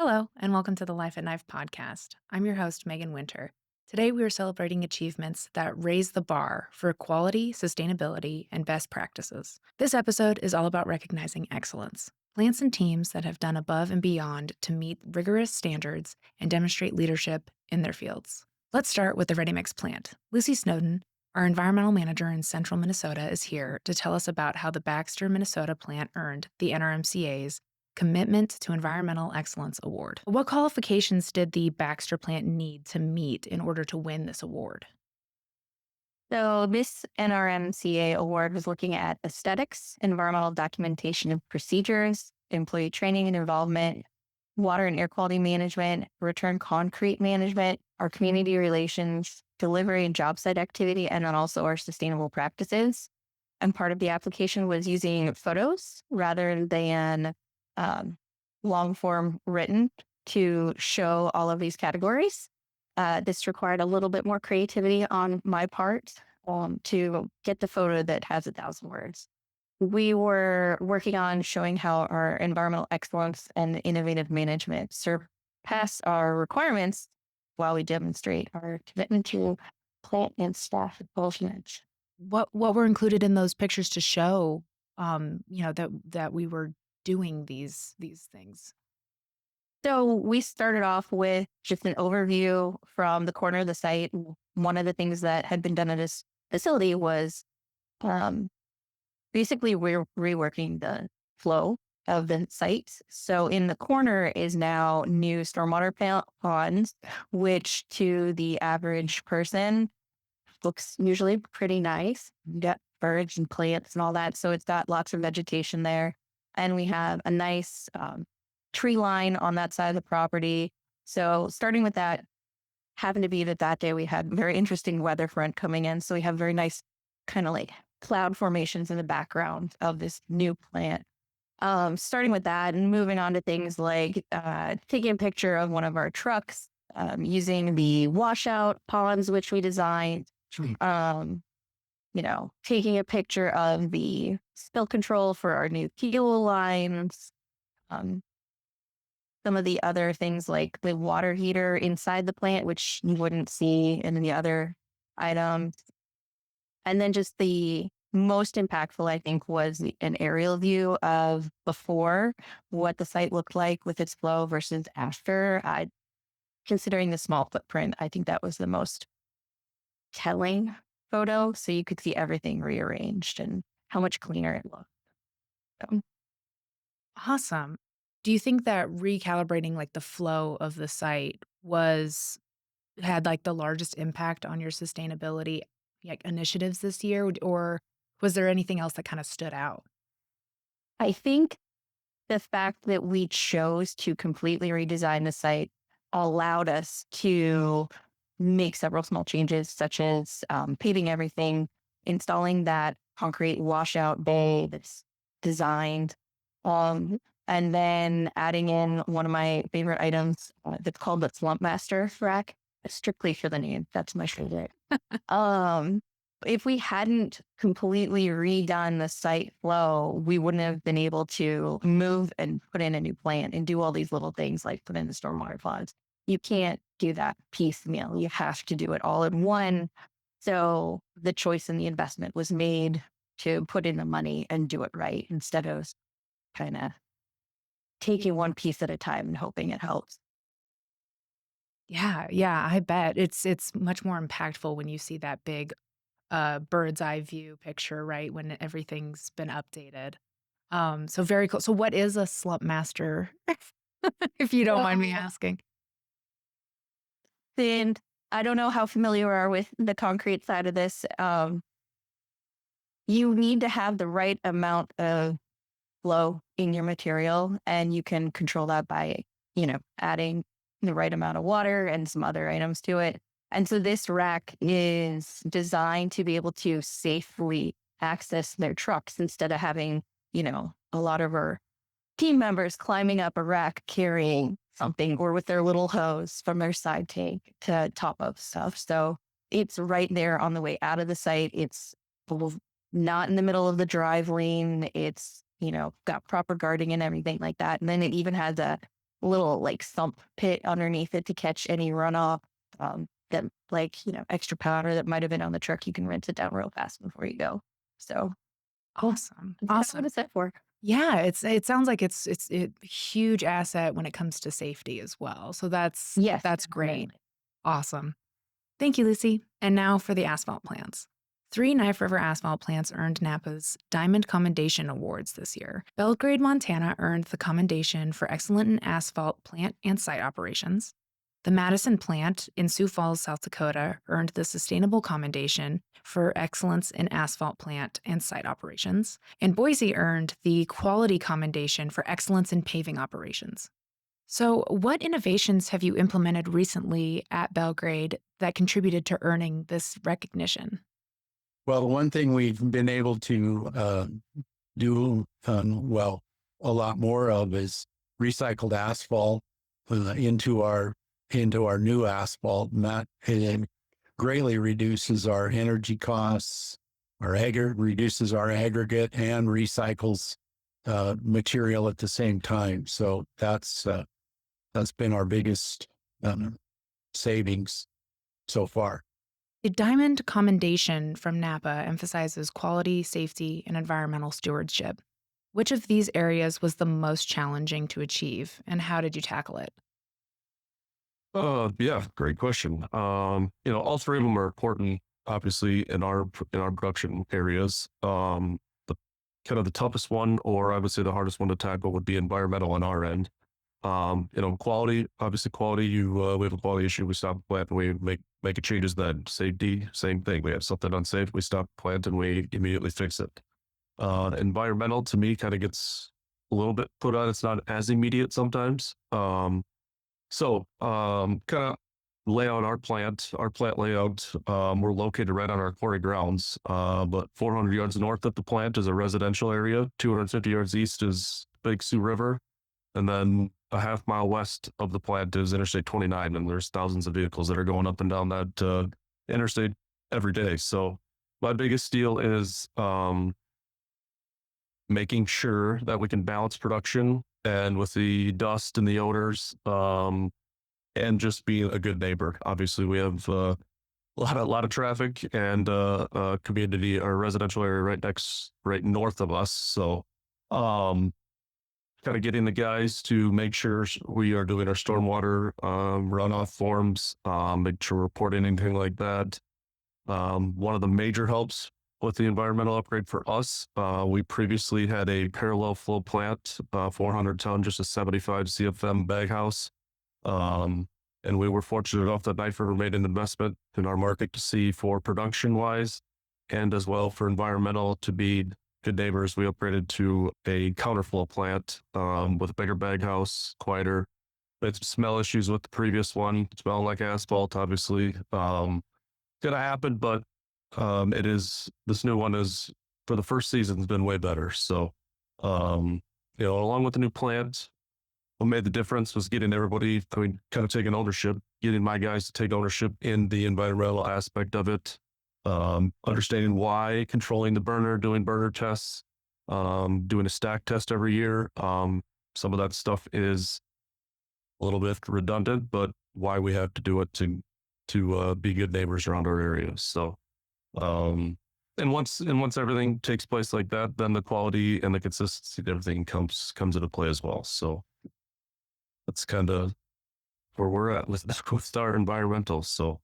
Hello, and welcome to the Life at Knife podcast. I'm your host, Megan Winter. Today, we are celebrating achievements that raise the bar for quality, sustainability, and best practices. This episode is all about recognizing excellence, plants and teams that have done above and beyond to meet rigorous standards and demonstrate leadership in their fields. Let's start with the Ready Mix plant. Lucy Snowden, our environmental manager in central Minnesota, is here to tell us about how the Baxter, Minnesota plant earned the NRMCA's Commitment to Environmental Excellence Award. What qualifications did the Baxter plant need to meet in order to win this award? So this NRMCA award was looking at aesthetics, environmental documentation of procedures, employee training and involvement, water and air quality management, return concrete management, our community relations, delivery and job site activity, and then also our sustainable practices. And part of the application was using photos rather than long form written to show all of these categories. This required a little bit more creativity on my part to get the photo that has 1,000 words. We were working on showing how our environmental excellence and innovative management surpass our requirements while we demonstrate our commitment to plant and staff involvement. What were included in those pictures to show, that we were doing these things? So we started off with just an overview from the corner of the site. One of the things that had been done at this facility was basically we're reworking the flow of the site. So in the corner is now new stormwater ponds, which to the average person looks usually pretty nice. You got birds and plants and all that. So it's got lots of vegetation there. And we have a nice tree line on that side of the property. So starting with that, happened to be that day we had very interesting weather front coming in. So we have very nice kind of like cloud formations in the background of this new plant. Starting with that and moving on to things like taking a picture of one of our trucks, using the washout ponds, which we designed, taking a picture of the spill control for our new fuel lines, some of the other things like the water heater inside the plant, which you wouldn't see in the other items. And then just the most impactful, I think, was an aerial view of before what the site looked like with its flow versus after. Considering the small footprint, I think that was the most telling photo. So you could see everything rearranged and how much cleaner it looked. So. Awesome. Do you think that recalibrating like the flow of the site had like the largest impact on your sustainability initiatives this year, or was there anything else that kind of stood out? I think the fact that we chose to completely redesign the site allowed us to make several small changes, such as paving everything, installing that concrete washout bay that's designed, and then adding in one of my favorite items that's called the Slump Master rack, strictly for the name. That's my favorite. If we hadn't completely redone the site flow, we wouldn't have been able to move and put in a new plant and do all these little things like put in the stormwater ponds. You can't do that piecemeal. You have to do it all in one. So the choice and the investment was made to put in the money and do it right instead of kind of taking one piece at a time and hoping it helps. Yeah, I bet. It's much more impactful when you see that big bird's eye view picture, right? When everything's been updated. So very cool. So what is a slump master, if you don't mind me asking? And I don't know how familiar you are with the concrete side of this. You need to have the right amount of flow in your material, and you can control that by, adding the right amount of water and some other items to it. And so this rack is designed to be able to safely access their trucks instead of having, a lot of our team members climbing up a rack carrying something or with their little hose from their side tank to top up stuff. So it's right there on the way out of the site. It's not in the middle of the drive lane. It's, got proper guarding and everything like that. And then it even has a little like sump pit underneath it to catch any runoff. That like, extra powder that might have been on the truck, you can rinse it down real fast before you go. So yeah, Awesome. that's kind of what Awesome. it's set for. Yeah, it sounds like it's a huge asset when it comes to safety as well. So Yes, that's great. definitely. Awesome. Thank you, Lucy. And now for the asphalt plants. Three Knife River asphalt plants earned NAPA's Diamond Commendation Awards this year. Belgrade, Montana earned the commendation for excellent in asphalt plant and site operations. The Madison plant in Sioux Falls, South Dakota earned the Sustainable Commendation for excellence in asphalt plant and site operations. And Boise earned the Quality Commendation for excellence in paving operations. So, what innovations have you implemented recently at Belgrade that contributed to earning this recognition? Well, one thing we've been able to do a lot more of is recycled asphalt into our new asphalt, and that greatly reduces our energy costs, reduces our aggregate, and recycles material at the same time. So that's been our biggest savings so far. The Diamond Commendation from NAPA emphasizes quality, safety, and environmental stewardship. Which of these areas was the most challenging to achieve, and how did you tackle it? Yeah, great question. All three of them are important, obviously, in our production areas. The kind of the toughest one, or I would say the hardest one to tackle, would be environmental on our end. Quality, obviously, quality. We have a quality issue, we stop the plant and we make a changes. Then safety, same thing. We have something unsafe, we stop the plant and we immediately fix it. Environmental to me kind of gets a little bit put on. It's not as immediate sometimes. Kind of layout our plant layout. We're located right on our quarry grounds, but 400 yards north of the plant is a residential area. 250 yards east is Big Sioux River. And then a half mile west of the plant is Interstate 29. And there's thousands of vehicles that are going up and down that interstate every day. So my biggest deal is making sure that we can balance production and with the dust and the odors, and just being a good neighbor. Obviously, we have a lot of traffic and a community or residential area right north of us. So, kind of getting the guys to make sure we are doing our stormwater runoff forms, make sure we report anything like that. One of the major helps with the environmental upgrade for us, we previously had a parallel flow plant, 400 ton, just a 75 CFM bag house. And we were fortunate enough that Knife River made an investment in our market to see for production wise and as well for environmental to be good neighbors. We upgraded to a counterflow plant with a bigger bag house, quieter. We had some smell issues with the previous one, smelling like asphalt, obviously. Gonna happen, but this new one is, for the first season, has been way better. So, along with the new plant, what made the difference was getting everybody, kind of taking ownership, getting my guys to take ownership in the environmental aspect of it, understanding why, controlling the burner, doing burner tests, doing a stack test every year. Some of that stuff is a little bit redundant, but why we have to do it to be good neighbors around our areas. So, and once everything takes place like that, then the quality and the consistency of everything comes into play as well. So that's kind of where we're at with our environmental. So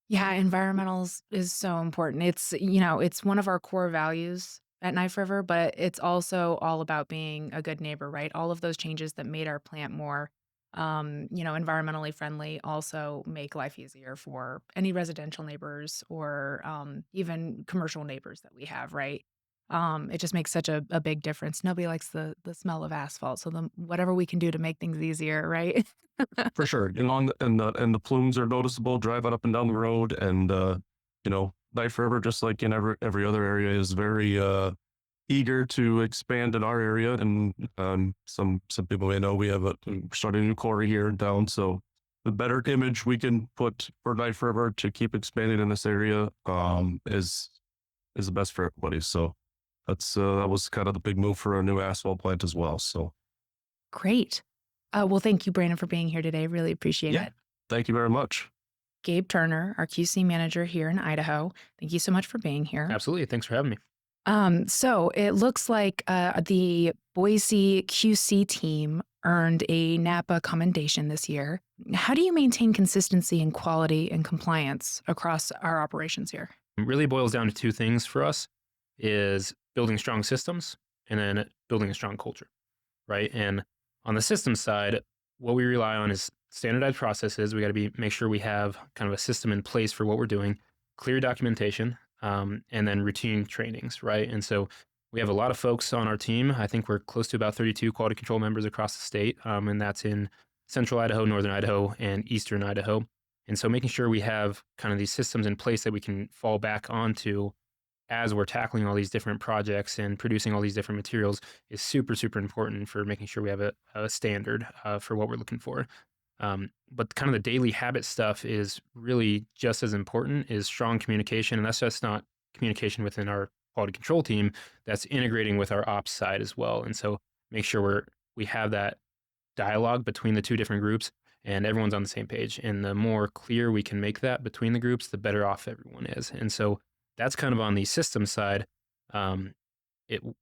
Yeah, environmentals is so important. It's one of our core values at Knife River, but it's also all about being a good neighbor, right? All of those changes that made our plant more environmentally friendly also make life easier for any residential neighbors or even commercial neighbors that we have, right? It just makes such a big difference. Nobody likes the smell of asphalt, so whatever we can do to make things easier, right? for sure, and the plumes are noticeable driving up and down the road, and Knife River, just like in every other area, is very eager to expand in our area. And some people may know we're starting a new quarry here in town. So the better image we can put for Knife River to keep expanding in this area is the best for everybody. So that was kind of the big move for our new asphalt plant as well. So Great. Well, thank you, Brandon, for being here today. Really appreciate it. Thank you very much. Gabe Turner, our QC manager here in Idaho. Thank you so much for being here. Absolutely. Thanks for having me. So it looks like the Boise QC team earned a NAPA Commendation this year. How do you maintain consistency in quality and compliance across our operations here? It really boils down to two things for us, is building strong systems and then building a strong culture, right? And on the systems side, what we rely on is standardized processes. We got to make sure we have kind of a system in place for what we're doing, clear documentation, and then routine trainings, right? And so we have a lot of folks on our team. I think we're close to about 32 quality control members across the state, and that's in central Idaho, northern Idaho, and eastern Idaho. And so making sure we have kind of these systems in place that we can fall back onto as we're tackling all these different projects and producing all these different materials is super, super important for making sure we have a standard for what we're looking for. But kind of the daily habit stuff is really just as important, is strong communication. And that's just not communication within our quality control team, that's integrating with our ops side as well. And so make sure we have that dialogue between the two different groups and everyone's on the same page. And the more clear we can make that between the groups, the better off everyone is. And so that's kind of on the system side.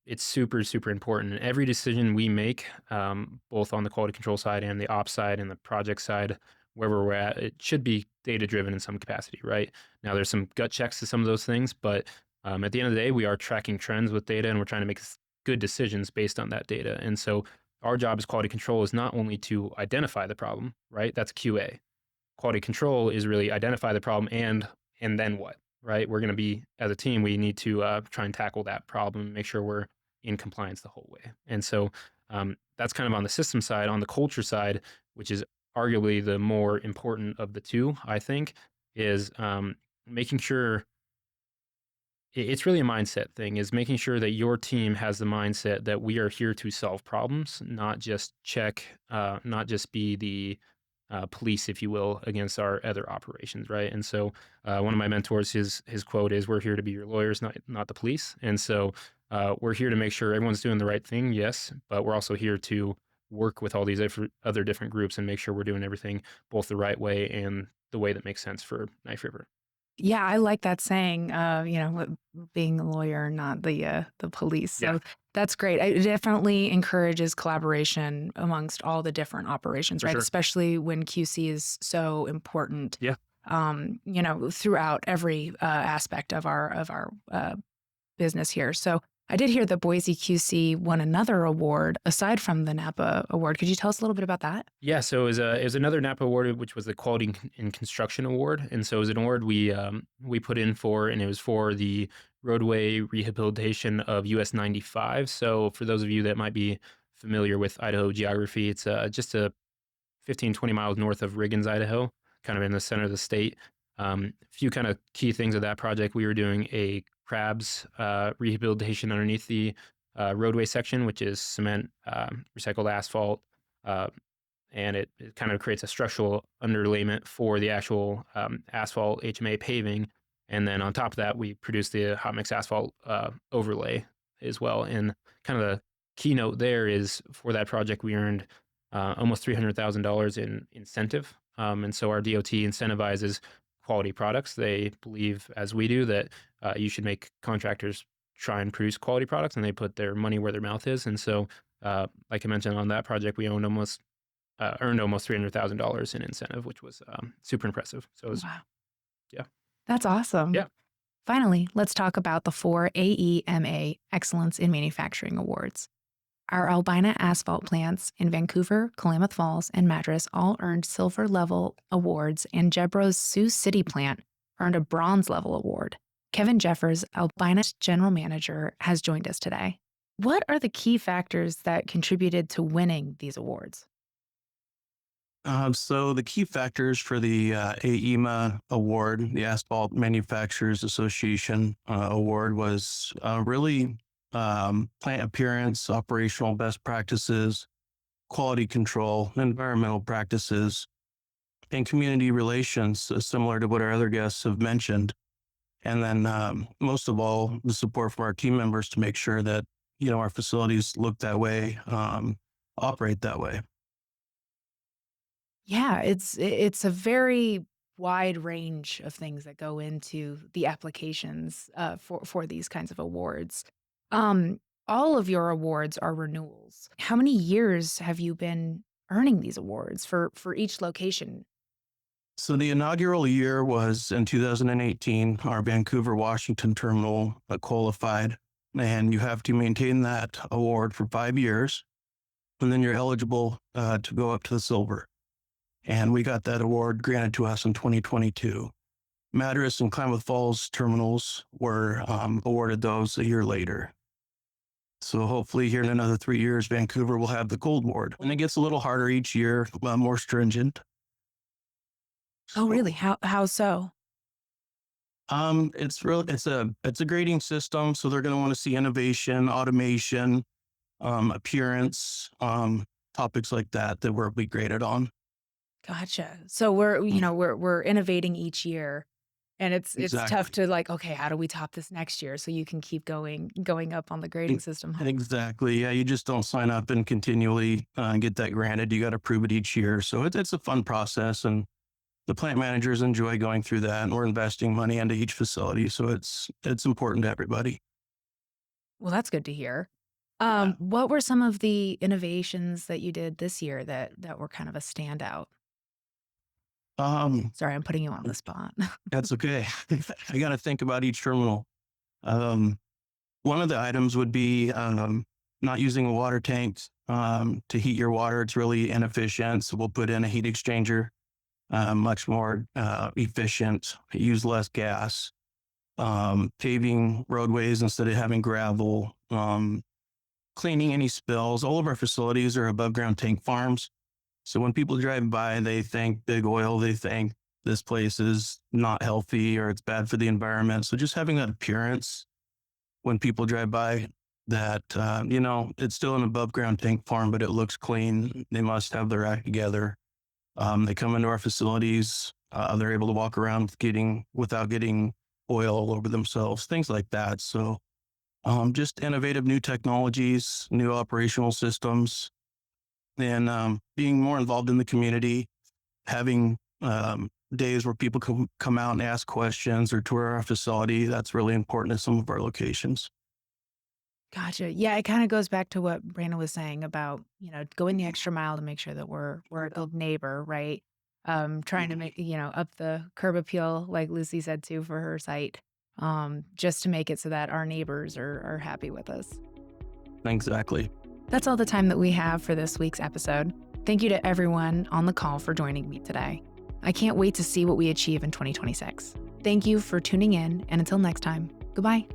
It's super, super important. And every decision we make, both on the quality control side and the ops side and the project side, wherever we're at, it should be data-driven in some capacity, right? Now, there's some gut checks to some of those things, but at the end of the day, we are tracking trends with data and we're trying to make good decisions based on that data. And so our job as quality control is not only to identify the problem, right? That's QA. Quality control is really identify the problem and then what? Right? We're going to be, as a team, we need to try and tackle that problem, make sure we're in compliance the whole way. And so that's kind of on the system side. On the culture side, which is arguably the more important of the two, I think, is making sure it's really a mindset thing, is making sure that your team has the mindset that we are here to solve problems, not just not just be the police, if you will, against our other operations, right? And so one of my mentors, his quote is, "We're here to be your lawyers, not the police." And so we're here to make sure everyone's doing the right thing, yes, but we're also here to work with all these other different groups and make sure we're doing everything both the right way and the way that makes sense for Knife River. Yeah, I like that saying, being a lawyer, not the police. So that's great. It definitely encourages collaboration amongst all the different operations, right? Sure. Especially when QC is so important. Yeah. Throughout every aspect of our business here. So I did hear that Boise QC won another award aside from the NAPA award. Could you tell us a little bit about that? Yeah, so it was another NAPA award, which was the Quality in Construction Award. And so it was an award we put in for, and it was for the roadway rehabilitation of US 95. So for those of you that might be familiar with Idaho geography, it's just 15, 20 miles north of Riggins, Idaho, kind of in the center of the state. A few kind of key things of that project. We were doing a crabs rehabilitation underneath the roadway section, which is cement, recycled asphalt, and it kind of creates a structural underlayment for the actual asphalt HMA paving. And then on top of that, we produced the hot mix asphalt overlay as well. And kind of the keynote there is, for that project, we earned almost $300,000 in incentive. And so our DOT incentivizes quality products. They believe, as we do, that you should make contractors try and produce quality products, and they put their money where their mouth is. And so, like I mentioned, on that project, we earned almost $300,000 in incentive, which was super impressive. So it was, Wow. Yeah. That's awesome. Yeah. Finally, let's talk about the 4 AEMA Excellence in Manufacturing Awards. Our Albina asphalt plants in Vancouver, Klamath Falls, and Madras all earned silver level awards, and Jebro's Sioux City plant earned a bronze level award. Kevin Jeffers, Albina's general manager, has joined us today. What are the key factors that contributed to winning these awards? So the key factors for the AEMA award, the Asphalt Manufacturers Association award, was really plant appearance, operational best practices, quality control, environmental practices, and community relations, similar to what our other guests have mentioned. And then most of all, the support from our team members to make sure that, our facilities look that way, operate that way. Yeah, it's a very wide range of things that go into the applications for these kinds of awards. Um, all of your awards are renewals. How many years have you been earning these awards for each location? So the inaugural year was in 2018. Our Vancouver, Washington terminal qualified, and you have to maintain that award for 5 years, and then you're eligible to go up to the silver. And we got that award granted to us in 2022. Madras and Klamath Falls terminals were awarded those a year later. So hopefully here in another 3 years, Vancouver will have the gold award. And it gets a little harder each year, more stringent. Oh, really? How so? It's a grading system. So they're going to want to see innovation, automation, appearance, topics like that we'll be graded on. Gotcha. So we're innovating each year, and it's tough Exactly. to like, okay, how do we top this next year so you can keep going up on the grading system? Exactly. Yeah, you just don't sign up and continually get that granted. You got to prove it each year. So it's a fun process, and the plant managers enjoy going through that. And we're investing money into each facility, so it's important to everybody. Well, that's good to hear. Yeah. What were some of the innovations that you did this year that were kind of a standout? Sorry, I'm putting you on the spot. That's okay. I got to think about each terminal. Um, One of the items would be not using a water tank to heat your water. It's really inefficient. So we'll put in a heat exchanger, much more efficient, use less gas, paving roadways instead of having gravel, cleaning any spills. All of our facilities are above ground tank farms. So when people drive by, they think big oil, they think this place is not healthy or it's bad for the environment. So just having that appearance when people drive by that, it's still an above ground tank farm, but it looks clean. They must have their act together. They come into our facilities. They're able to walk around without getting oil all over themselves, things like that. So just innovative new technologies, new operational systems, and being more involved in the community, having days where people come out and ask questions or tour our facility. That's really important at some of our locations. Gotcha. Yeah, it kind of goes back to what Brandon was saying about, going the extra mile to make sure that we're a good neighbor, right? Trying to make, up the curb appeal, like Lucy said too, for her site, just to make it so that our neighbors are happy with us. Exactly. That's all the time that we have for this week's episode. Thank you to everyone on the call for joining me today. I can't wait to see what we achieve in 2026. Thank you for tuning in, and until next time, goodbye.